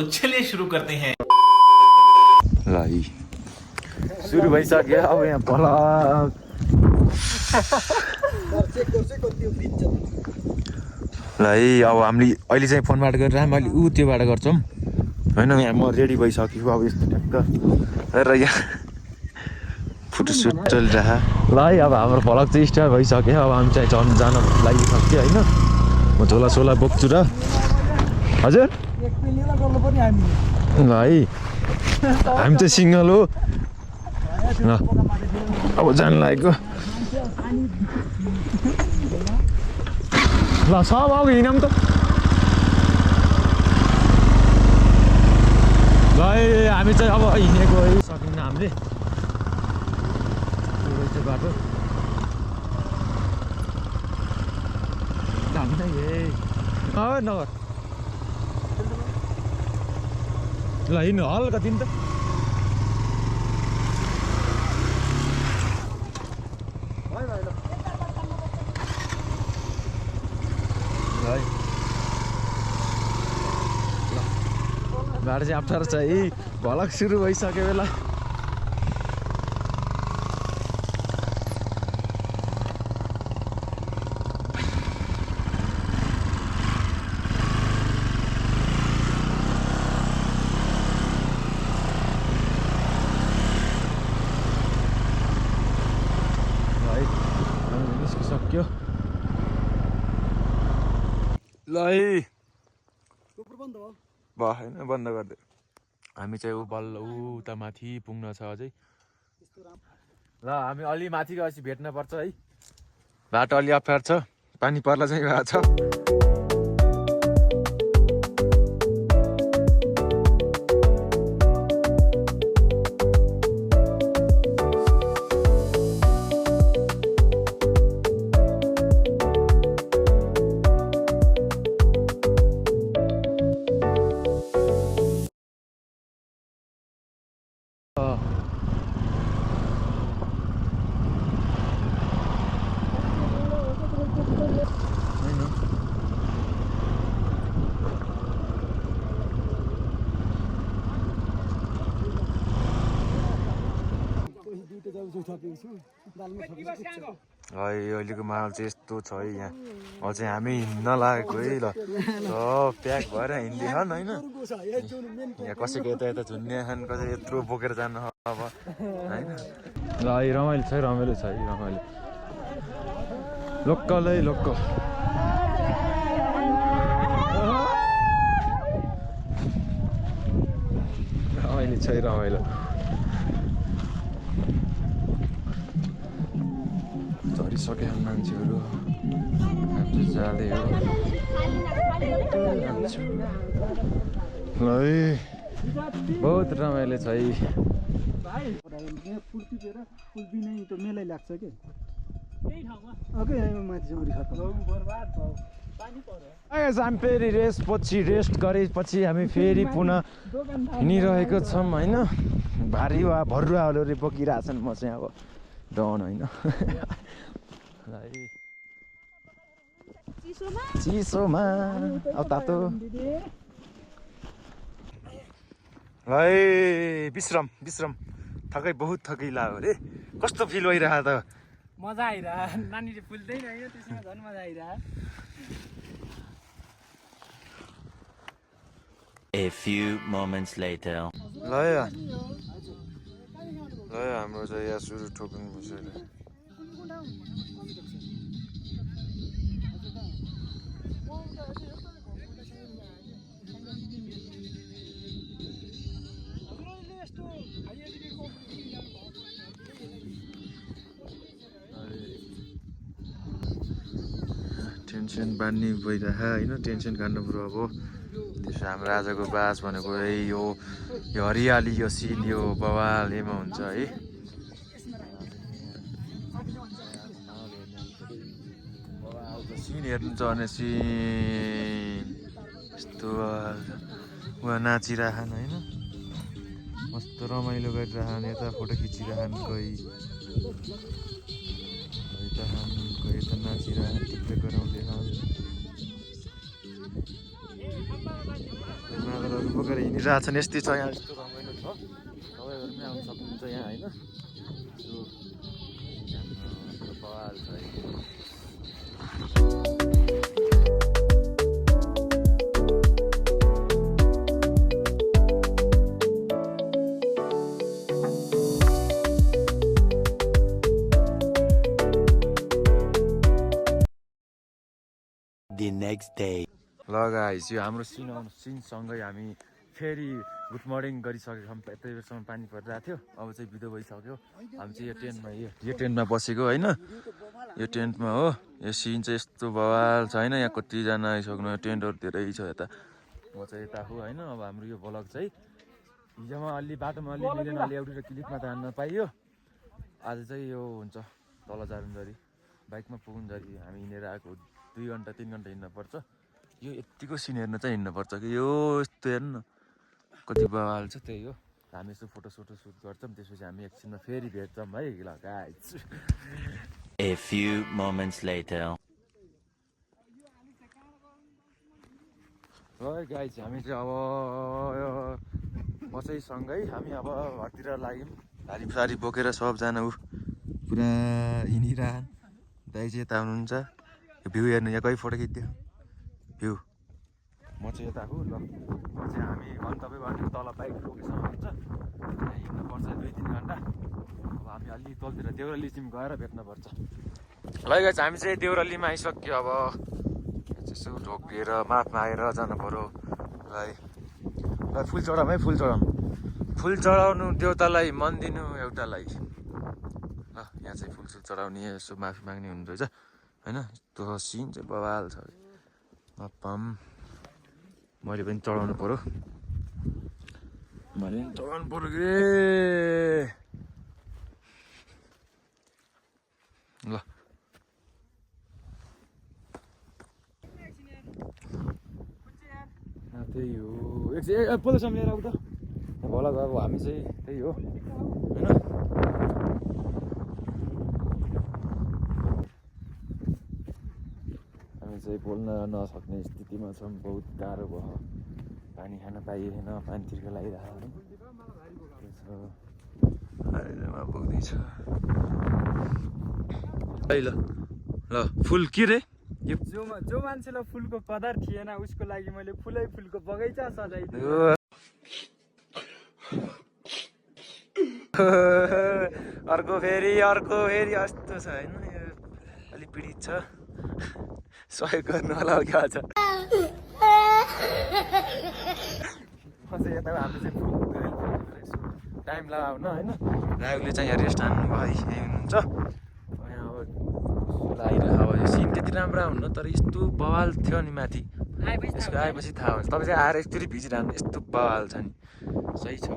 तो चलिए शुरू करते हैं। ल है सुरु भइसक्यो अब यहाँ पलक ल है अब हामीले अहिले चाहिँ फोनबाट गरेर मैले त्योबाट गर्छौँ होइन यहाँ म रेडी भइसक्यो अब यस्तो ट्याक्क र यहाँ फोटोसुट चलिरह ल है अब हाम्रो भ्लग चाहिँ स्टार्ट भइसक्यो अब हामी चाहिँ जान लागिसक्यो होइन म झोला बोक्छु र हजुर ल है हामी चाहिँ सिङ्गल हो ल अब जानु लागेको ल सब अब हिँडौँ त ल हामी चाहिँ अब हिँडेको सकिन्न हामीले बाटो नगर ल हिँड्नु हल्का तिमी त बाटो चाहिँ अप्ठ्यारो छ है भलक सुरु भइसक्यो बेला निस्किसक्यो ल है होइन बन्द गरिदियो हामी चाहिँ बल्ल उता माथि पुग्न छ अझै ल हामी अलि माथि गएपछि भेट्न पर्छ है बाटो अलि अप्ठ्यारो छ पानी पर्ला चाहिँ भएको छ अहिलेको माहौल चाहिँ यस्तो छ है यहाँ अब चाहिँ हामी हिँड्न लागेको है ल प्याक भएर हिँड्दैछन् होइन यहाँ कसैको यता झुन्ने खान कसै यत्रो बोकेर जानु अब होइन ल रमाइलो छ रमाइलो छ है रमाइलो लोकल है लोकल रमाइलो छ रमाइलो झरिसके मान्छेहरू हामी जाँदै हो ल है बहुत रमाइलो छ है हामी फेरि रेस्ट गरेपछि हामी फेरि पुनः हिँडिरहेको छौँ होइन भारी वा भरुवाहरू बोकिरहेछन् म चाहिँ अब डन होइन चिसोमा अब तातो है विश्राम थकै बहुत थकै लाग्यो अरे कस्तो फिल भइरहेको त मजा आइरह नानीले फुल्दैन होइन त्यसमा झन् मजा आइरह A few moments later ल हाम्रो चाहिँ यहाँ सुरु ठोक्नु बसेर टेन्सन बान्ने भइरह होइन टेन्सन काट्नु पऱ्यो अब त्यसो हाम्रो आजको बास भनेको यो हरियाली यो सिन यो बवालेमा हुन्छ है सिन हेर्नु छ भने सिन यस्तो उहाँ नाचिरहन् होइन मस्तो रमाइलो गरिरहन् यता फोटो खिचिरहन् कोही यता नाचिरहन् टिप्दै गराउँदै बोकेर हिँड्यो हिँडिरहेको छन्। यस्तै छ यहाँ, यस्तो रमाइलो छ। तपाईँहरू पनि आउनु सक्नुहुन्छ यहाँ होइन। यो बवाल छ है। The next day. ल गाइस, यो हाम्रो सिनसँगै हामी फेरि गुड मर्निङ गरिसकेको छौँ। यति बेरसम्म पानी परिरहेको थियो, अब चाहिँ बिदो भइसक्यो। हामी चाहिँ यो टेन्टमा बसेको होइन। यो टेन्टमा हो। यो सिन चाहिँ यस्तो बवाल छ होइन। यहाँ कतिजना आइसक्नु, टेन्टहरू धेरै छ यता। म चाहिँ यता हो होइन। अब हाम्रो यो भ्लग चाहिँ हिजोमा अलि बाटोमा अलि मिलेन, अलि एउटा क्लिपमा त हान्न पाइयो। आज चाहिँ यो हुन्छ तल जारुन्जरी बाइकमा पुगुन्जरी हामी हिँडेर आएको। 2 घन्टा 3 घन्टा हिँड्नुपर्छ। यो यत्तिको सिन हेर्न चाहिँ हिँड्नुपर्छ कि यो यस्तो हेर्नु न कति बवाल छ। त्यही हो, हामी यसो फोटो सुट गर्छौँ। त्यसपछि हामी एकछिनमा फेरि भेट्छौँ है। ल guys, A few moments later. ल गाइस, हामी चाहिँ अब बसैसँगै हामी अब घरतिर लाग्यौँ। गाडी बोकेर सबजना पुरा हिँडिरह। दाइ चाहिँ यता हुनुहुन्छ। यो भ्यू हेर्नु, यहाँ कोही फोटो खिच्दियो भ्यू। म चाहिँ यता हो। ल म चाहिँ हामी गन्तव्य भनेको तल बाइक लोकेसन हुन्छ, हिँड्नुपर्छ 2-3 घन्टा। अब हामी अलि तलतिर देउरालीसिम गएर भेट्नुपर्छ। ल गाइस, हामी चाहिँ देउरालीमा आइसक्यो। अब यसो ढोकेर माथमा आएर जानु पऱ्यो। ल फुल चढाउँ है, फुल चढाउँ। फुल चढाउनु देउतालाई, मन दिनु एउटालाई। ल यहाँ चाहिँ फुल चढाउने, यसो माफी माग्ने हुँदो रहेछ होइन। यस्तो सिन चाहिँ बवाल छ। पाम मैले पनि चढाउनु पऱ्यो। के ल त्यही हो। एकछिन पोलोसम्म लिएर आऊ त। भोला गयो। अब हामी चाहिँ त्यही हो होइन। हामी चाहिँ बोल्न नसक्ने स्थितिमा छौँ। बहुत गाह्रो भयो। पानी खान पाइएन, पानीतिर लागिरहेको पुग्दैछ। ल फुल के रे? जो मान्छेलाई फुलको कदर थिएन उसको लागि मैले फुलको बगैँचा सजाइदिएँ। अर्को फेरि यस्तो छ होइन। अलिक पीडित छ, सहयोग गर्नु होला हो क्या। छ यता हाम्रो चाहिँ टाइम लगाउन होइन। राहुलले चाहिँ यहाँ रेस्ट हान्नु भयो, यहीँ हुनुहुन्छ। यहाँ अब लागिरहेको अब यो सिन त्यति राम्रो हुन्न, तर यस्तो बवाल थियो नि माथि। यसको आएपछि थाहा हुन्छ। तपाईँ चाहिँ आएर यस्तरी भिजिरहनु, यस्तो बवाल छ नि। सही छ।